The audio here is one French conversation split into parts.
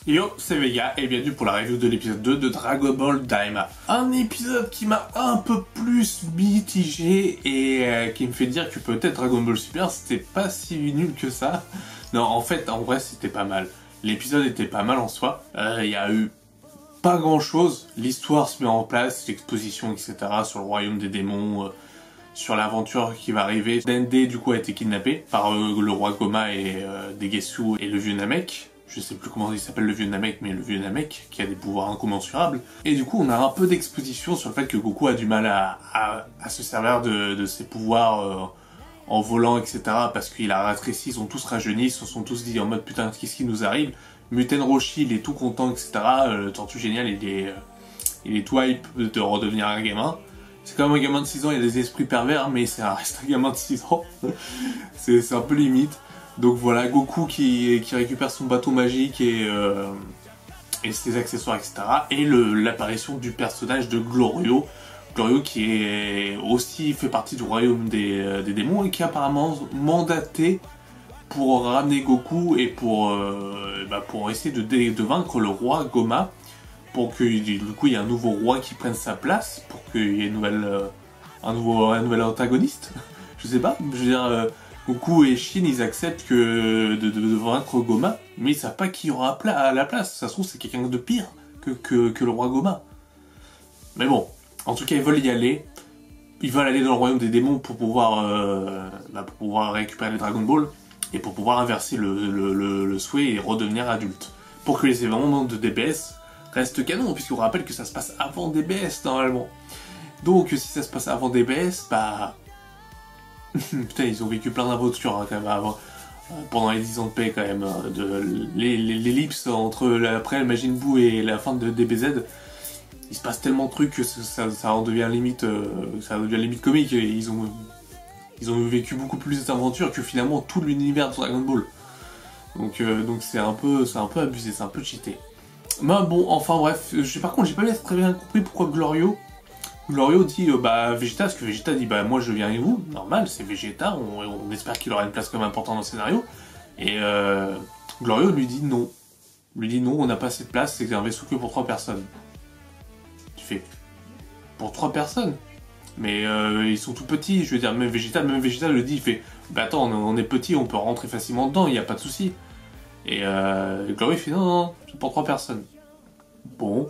Yo, c'est Vega et bienvenue pour la review de l'épisode 2 de Dragon Ball Daima. Un épisode qui m'a un peu plus mitigé et qui me fait dire que peut-être Dragon Ball Super c'était pas si nul que ça. Non, en fait, en vrai c'était pas mal. L'épisode était pas mal en soi. Il y a eu pas grand chose. L'histoire se met en place, l'exposition, etc. sur le royaume des démons, sur l'aventure qui va arriver. Dende du coup a été kidnappé par le roi Goma et Degesu et le vieux Namek. Je sais plus comment il s'appelle le vieux Namek, mais le vieux Namek, qui a des pouvoirs incommensurables. Et du coup, on a un peu d'exposition sur le fait que Goku a du mal à se servir de ses pouvoirs en volant, etc. Parce qu'il a rétréci, ils ont tous rajeuni, ils se sont tous dit en mode putain, qu'est-ce qui nous arrive? Muten Roshi, il est tout content, etc. Le Tortue Génial, il est tout hype de redevenir un gamin. C'est quand même un gamin de 6 ans, il a des esprits pervers, mais ça reste un gamin de 6 ans. c'est un peu limite. Donc voilà, Goku qui récupère son bateau magique et ses accessoires, etc. Et l'apparition du personnage de Glorio. Glorio qui est aussi fait partie du royaume des démons et qui est apparemment mandaté pour ramener Goku et pour essayer de vaincre le roi Goma. Pour que du coup il y ait un nouveau roi qui prenne sa place, pour qu'il y ait un nouvel antagoniste. Je sais pas, je veux dire... Goku et Shin, ils acceptent de vaincre Goma, mais ils savent pas qui y aura à la place. Ça se trouve, c'est quelqu'un de pire que le roi Goma. Mais bon, en tout cas, ils veulent y aller. Ils veulent aller dans le royaume des démons pour pouvoir récupérer les Dragon Ball et pour pouvoir inverser le souhait et redevenir adulte. Pour que les événements de DBS restent canon, puisqu'on rappelle que ça se passe avant DBS normalement. Donc, si ça se passe avant DBS, bah... Putain, ils ont vécu plein d'aventures hein, quand même avant, pendant les 10 ans de paix quand même. L'ellipse entre après le Majin Buu et la fin de DBZ, il se passe tellement de trucs que ça en devient limite, comique. Ils ont vécu beaucoup plus d'aventures que finalement tout l'univers de Dragon Ball. Donc c'est un peu abusé, c'est un peu cheaté. Mais bon, enfin bref, par contre j'ai pas très bien compris pourquoi Glorio dit Vegeta, parce que Vegeta dit moi je viens avec vous, normal, c'est Vegeta, on espère qu'il aura une place quand même importante dans le scénario. Et Glorio lui dit non. On n'a pas assez de place, c'est un vaisseau que pour 3 personnes. Tu fais pour 3 personnes? Mais ils sont tout petits, je veux dire, même Vegeta le dit, il fait attends, on est petit, on peut rentrer facilement dedans, il n'y a pas de souci. Et Glorio fait non, c'est pour 3 personnes. Bon.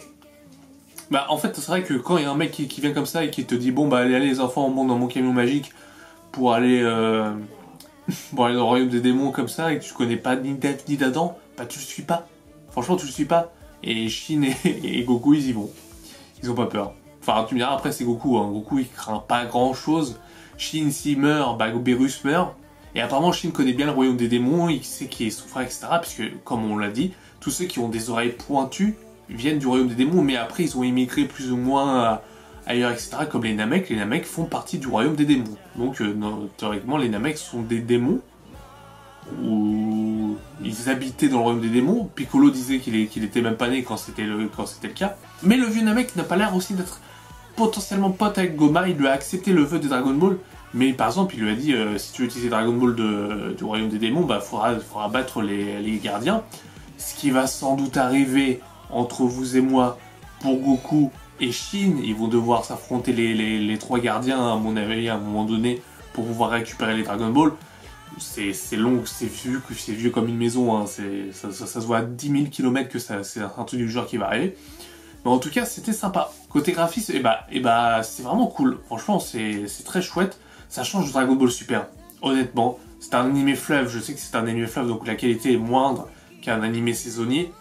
Bah en fait c'est vrai que quand il y a un mec qui vient comme ça et qui te dit bon allez les enfants on monte dans mon camion magique pour aller dans le royaume des démons comme ça et que tu connais pas ni d'Ève ni d'Adam, bah tu le suis pas. Franchement tu le suis pas. Et Shin et Goku ils y vont. Ils ont pas peur. Enfin tu me diras après c'est Goku, hein. Goku il craint pas grand chose. Shin s'il meurt, Beerus meurt. Et apparemment Shin connaît bien le royaume des démons, il sait qui est son frère, etc. Puisque comme on l'a dit, tous ceux qui ont des oreilles pointues viennent du royaume des démons, mais après ils ont immigré plus ou moins ailleurs, etc. Comme les Namek. Les Namek font partie du royaume des démons. Donc théoriquement les Namek sont des démons, où ils habitaient dans le royaume des démons. Piccolo disait qu'il était même pas né quand c'était le cas. Mais le vieux Namek n'a pas l'air aussi d'être potentiellement pote avec Goma, il lui a accepté le vœu de Dragon Ball. Mais par exemple il lui a dit si tu veux utiliser Dragon Ball du royaume des démons, faudra battre les gardiens. Ce qui va sans doute arriver entre vous et moi pour Goku et Shin. Ils vont devoir s'affronter les 3 gardiens à mon avis à un moment donné pour pouvoir récupérer les Dragon Ball. C'est long, c'est vieux comme une maison, hein. Ça se voit à 10 000 km que c'est un truc du genre qui va arriver. Mais en tout cas c'était sympa. Côté graphisme, c'est vraiment cool. Franchement c'est très chouette. Ça change de Dragon Ball Super. Honnêtement, c'est un animé fleuve, je sais que c'est un animé fleuve donc la qualité est moindre qu'un animé saisonnier.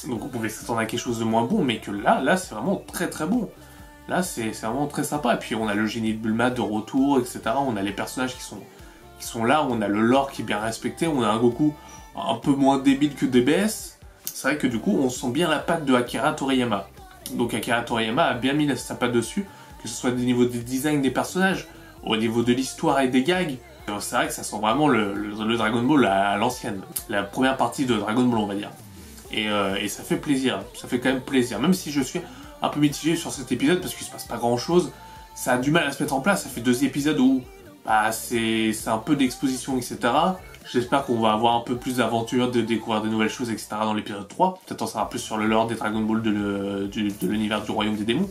Donc on pouvait s'attendre à quelque chose de moins bon, mais que là c'est vraiment très très bon. Là c'est vraiment très sympa. Et puis on a le génie de Bulma de retour, etc. On a les personnages qui sont là, on a le lore qui est bien respecté, on a un Goku un peu moins débile que DBS. C'est vrai que du coup on sent bien la patte de Akira Toriyama. Donc Akira Toriyama a bien mis sa patte dessus, que ce soit au niveau des designs des personnages, au niveau de l'histoire et des gags. C'est vrai que ça sent vraiment le Dragon Ball à l'ancienne, la première partie de Dragon Ball on va dire. Et ça fait plaisir, ça fait quand même plaisir, même si je suis un peu mitigé sur cet épisode parce qu'il se passe pas grand chose, ça a du mal à se mettre en place, ça fait 2 épisodes où c'est un peu d'exposition, etc. J'espère qu'on va avoir un peu plus d'aventure, de découvrir de nouvelles choses, etc. dans l'épisode 3. Peut-être on sera plus sur le lore des Dragon Ball de l'univers du Royaume des Démons.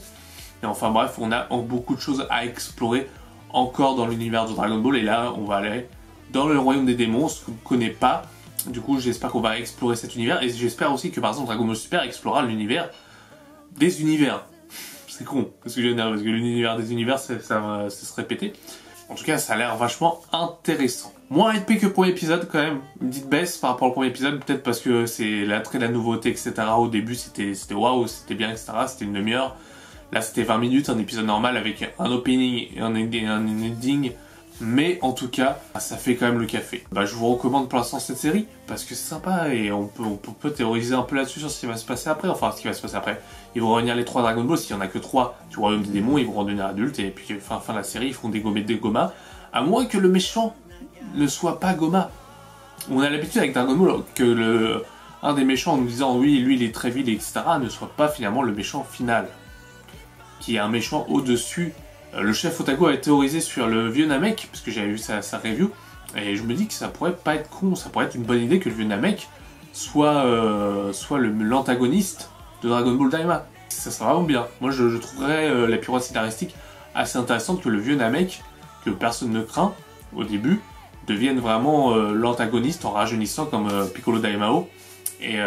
Et enfin bref, on a beaucoup de choses à explorer encore dans l'univers de Dragon Ball. Et là, on va aller dans le Royaume des Démons, ce qu'on ne connaît pas. Du coup, j'espère qu'on va explorer cet univers. Et j'espère aussi que par exemple Dragon Ball Super explorera l'univers des univers. C'est con, parce que l'univers des univers, ça va se répéter. En tout cas, ça a l'air vachement intéressant. Moins hypé que le premier épisode, quand même. Une petite baisse par rapport au premier épisode, peut-être parce que c'est l'attrait de la nouveauté, etc. Au début, c'était waouh, c'était bien, etc. C'était une demi-heure. Là, c'était 20 minutes, un épisode normal avec un opening et un ending. Mais en tout cas, ça fait quand même le café. Je vous recommande pour l'instant cette série, parce que c'est sympa et on peut théoriser un peu là-dessus sur ce qui va se passer après. Enfin, ce qui va se passer après. Ils vont revenir les 3 Dragon Ball, s'il n'y en a que 3 du Royaume des Démons, ils vont redevenir adultes, et puis fin de la série, ils feront dégommer des Goma. À moins que le méchant ne soit pas Goma. On a l'habitude avec Dragon Ball que un des méchants en nous disant oui, lui il est très vil, etc., ne soit pas finalement le méchant final. Qui est un méchant au-dessus. Le chef Otaku avait théorisé sur le vieux Namek, parce que j'avais vu sa review, et je me dis que ça pourrait pas être con, ça pourrait être une bonne idée que le vieux Namek soit l'antagoniste de Dragon Ball Daima. Ça serait vraiment bien. Moi je trouverais la pirouette scénaristique assez intéressante que le vieux Namek, que personne ne craint au début, devienne vraiment l'antagoniste en rajeunissant comme Piccolo Daimao, et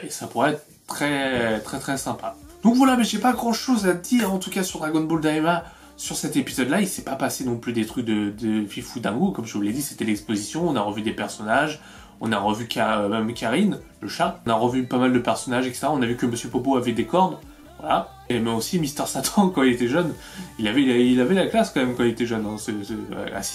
ça pourrait être très très très sympa. Donc voilà, mais j'ai pas grand chose à dire en tout cas sur Dragon Ball Daima. Sur cet épisode-là, il s'est pas passé non plus des trucs de fifou dingo, comme je vous l'ai dit, c'était l'exposition, on a revu des personnages, on a revu même Karine, le chat, on a revu pas mal de personnages, etc. On a vu que Monsieur Popo avait des cornes, voilà. Et mais aussi Mister Satan quand il était jeune, il avait la classe quand même quand il était jeune. Hein.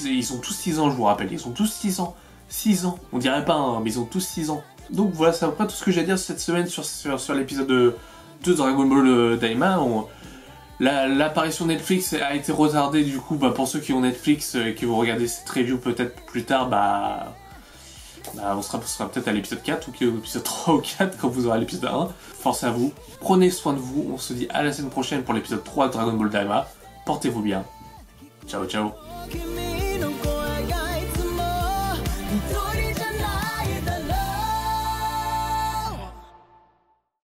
Ils ont tous 6 ans, je vous rappelle, ils ont tous 6 ans. 6 ans, on dirait pas, hein, mais ils ont tous 6 ans. Donc voilà, c'est à peu près tout ce que j'ai à dire cette semaine sur l'épisode de Dragon Ball Daima. L'apparition Netflix a été retardée, du coup, pour ceux qui ont Netflix et qui vont regarder cette review peut-être plus tard, on sera peut-être à l'épisode 4 ou l'épisode 3 ou 4 quand vous aurez l'épisode 1. Force à vous, prenez soin de vous, on se dit à la semaine prochaine pour l'épisode 3 de Dragon Ball Daima. Portez-vous bien. Ciao ciao.